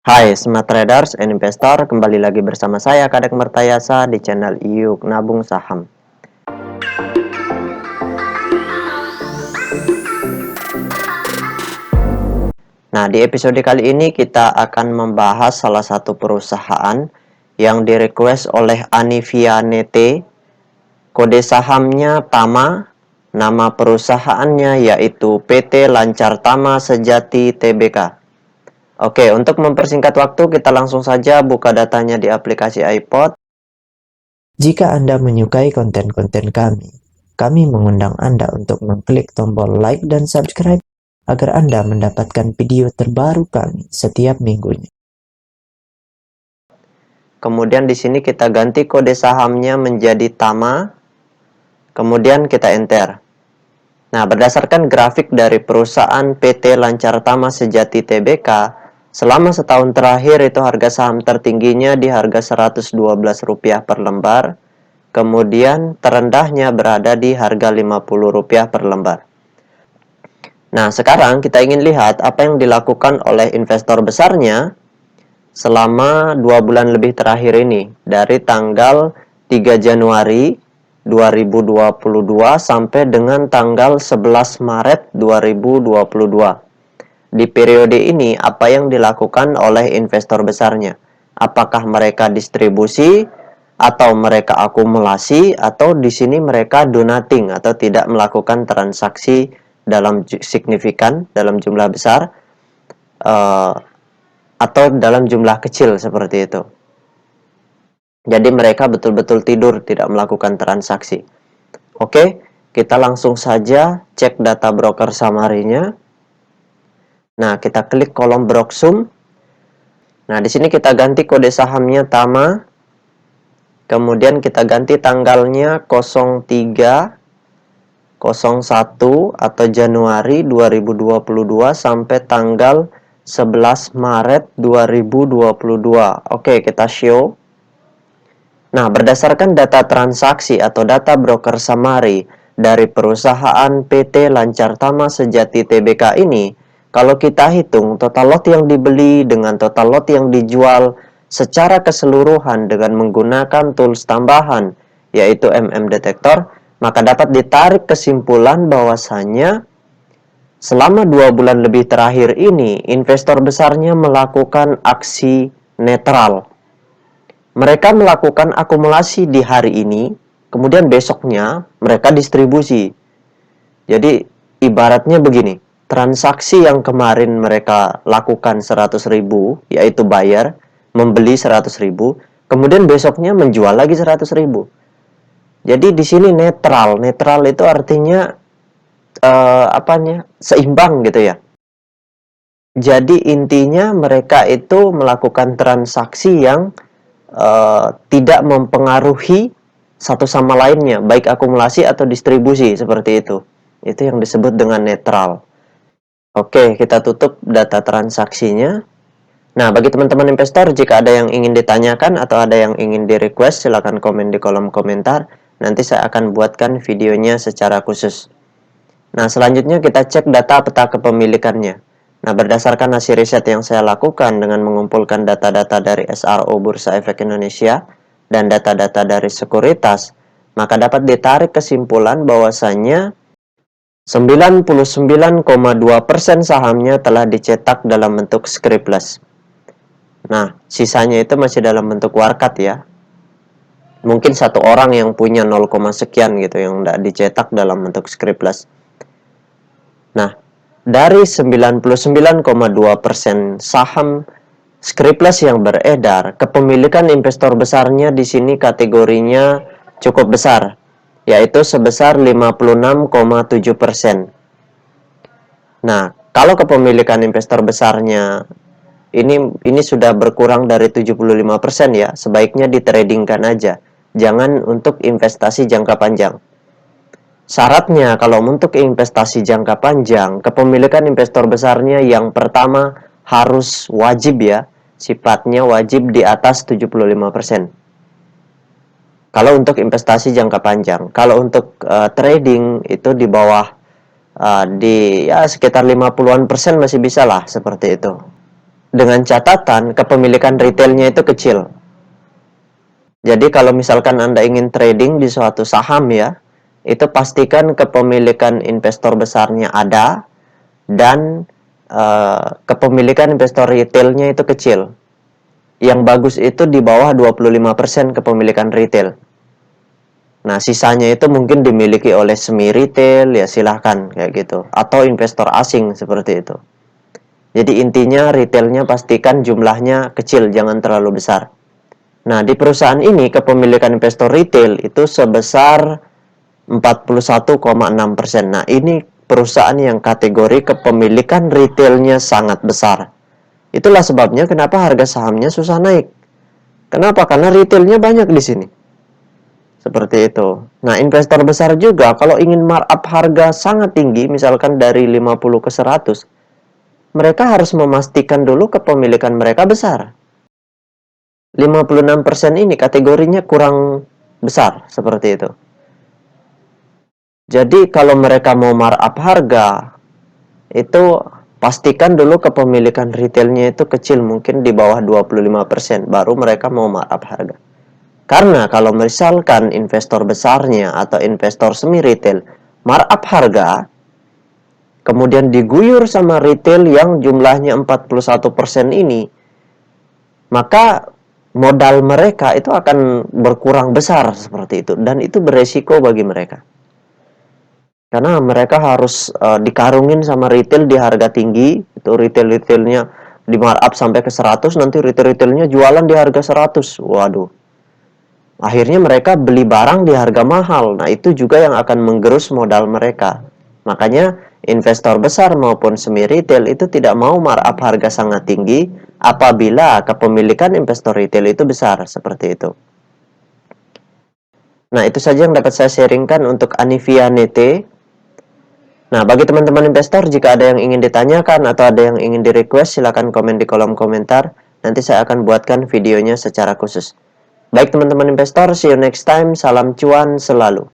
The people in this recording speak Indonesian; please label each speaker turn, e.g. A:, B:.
A: Hai Smart Traders and Investor, kembali lagi bersama saya Kadek Mertayasa di channel Yuk Nabung Saham. Nah, di episode kali ini kita akan membahas salah satu perusahaan yang direquest oleh Anivianete. Kode sahamnya TAMA, nama perusahaannya yaitu PT Lancar Tama Sejati Tbk. Oke, untuk mempersingkat waktu kita langsung saja buka datanya di aplikasi iPod.
B: Jika Anda menyukai konten-konten kami mengundang Anda untuk mengklik tombol like dan subscribe agar Anda mendapatkan video terbaru kami setiap minggunya.
A: Kemudian di sini kita ganti kode sahamnya menjadi TAMA. Kemudian kita enter. Nah, berdasarkan grafik dari perusahaan PT Lancar Tama Sejati Tbk, selama setahun terakhir itu harga saham tertingginya di harga Rp112 per lembar. Kemudian terendahnya berada di harga Rp50 per lembar. Nah, sekarang kita ingin lihat apa yang dilakukan oleh investor besarnya selama 2 bulan lebih terakhir ini, dari tanggal 3 Januari 2022 sampai dengan tanggal 11 Maret 2022. Di periode ini, apa yang dilakukan oleh investor besarnya? Apakah mereka distribusi, atau mereka akumulasi, atau di sini mereka donating atau tidak melakukan transaksi dalam signifikan, dalam jumlah besar, atau dalam jumlah kecil seperti itu. Jadi mereka betul-betul tidur, tidak melakukan transaksi. Oke, kita langsung saja cek data broker summary-nya. Nah, kita klik kolom Broksum. Nah, di sini kita ganti kode sahamnya TAMA. Kemudian kita ganti tanggalnya 03 01 atau Januari 2022 sampai tanggal 11 Maret 2022. Oke, kita show. Nah, berdasarkan data transaksi atau data broker summary dari perusahaan PT Lancar Tama Sejati Tbk ini, kalau kita hitung total lot yang dibeli dengan total lot yang dijual secara keseluruhan dengan menggunakan tools tambahan, yaitu Detektor, maka dapat ditarik kesimpulan bahwasannya selama 2 bulan lebih terakhir ini, investor besarnya melakukan aksi netral. Mereka melakukan akumulasi di hari ini, kemudian besoknya mereka distribusi. Jadi ibaratnya begini, transaksi yang kemarin mereka lakukan 100.000, yaitu buyer membeli 100.000, kemudian besoknya menjual lagi 100.000. Jadi di sini netral. Netral itu artinya seimbang gitu ya. Jadi intinya mereka itu melakukan transaksi yang tidak mempengaruhi satu sama lainnya, baik akumulasi atau distribusi, seperti itu. Itu yang disebut dengan netral. Oke, kita tutup data transaksinya. Nah, bagi teman-teman investor, jika ada yang ingin ditanyakan atau ada yang ingin di-request, silakan komen di kolom komentar. Nanti saya akan buatkan videonya secara khusus. Nah, selanjutnya kita cek data peta kepemilikannya. Nah, berdasarkan hasil riset yang saya lakukan dengan mengumpulkan data-data dari SRO Bursa Efek Indonesia dan data-data dari sekuritas, maka dapat ditarik kesimpulan bahwasannya 99,2% sahamnya telah dicetak dalam bentuk scriptless. Nah, sisanya itu masih dalam bentuk warkat ya. Mungkin satu orang yang punya 0, sekian gitu yang tidak dicetak dalam bentuk scriptless. Nah, dari 99,2% saham scriptless yang beredar, kepemilikan investor besarnya di sini kategorinya cukup besar, yaitu sebesar 56,7%. Nah, kalau kepemilikan investor besarnya ini sudah berkurang dari 75% ya, sebaiknya ditradingkan aja. Jangan untuk investasi jangka panjang. Syaratnya kalau untuk investasi jangka panjang, kepemilikan investor besarnya yang pertama harus wajib ya, sifatnya wajib di atas 75%. Kalau untuk investasi jangka panjang, kalau untuk trading itu di bawah di ya sekitar 50-an% masih bisa lah seperti itu. dengan catatan kepemilikan retailnya itu kecil. Jadi kalau misalkan Anda ingin trading di suatu saham ya, itu pastikan kepemilikan investor besarnya ada dan kepemilikan investor retailnya itu kecil. Yang bagus itu di bawah 25% kepemilikan retail. Nah, sisanya itu mungkin dimiliki oleh semi retail, ya silahkan kayak gitu. Atau investor asing seperti itu. Jadi intinya retailnya pastikan jumlahnya kecil, jangan terlalu besar. Nah, di perusahaan ini kepemilikan investor retail itu sebesar 41,6%. Nah, ini perusahaan yang kategori kepemilikan retailnya sangat besar. Itulah sebabnya kenapa harga sahamnya susah naik. Kenapa? Karena retailnya banyak di sini. Seperti itu. Nah, investor besar juga kalau ingin markup harga sangat tinggi, misalkan dari 50 ke 100, mereka harus memastikan dulu kepemilikan mereka besar. 56% ini kategorinya kurang besar, seperti itu. Jadi, kalau mereka mau markup harga, itu pastikan dulu kepemilikan retailnya itu kecil, mungkin di bawah 25%, baru mereka mau markup harga. Karena kalau misalkan investor besarnya atau investor semi retail markup harga, kemudian diguyur sama retail yang jumlahnya 41% ini, maka modal mereka itu akan berkurang besar seperti itu. Dan itu beresiko bagi mereka. Karena mereka harus dikarungin sama retail di harga tinggi, itu retail-retailnya di markup sampai ke 100, nanti retail-retailnya jualan di harga 100. Waduh. Akhirnya mereka beli barang di harga mahal. Nah, itu juga yang akan menggerus modal mereka. Makanya investor besar maupun semi retail itu tidak mau markup harga sangat tinggi apabila kepemilikan investor retail itu besar, seperti itu. Nah, itu saja yang dapat saya sharingkan untuk Anivia Nete. Nah, bagi teman-teman investor, jika ada yang ingin ditanyakan atau ada yang ingin di-request, silakan komen di kolom komentar. Nanti saya akan buatkan videonya secara khusus. Baik teman-teman investor, see you next time. Salam cuan selalu.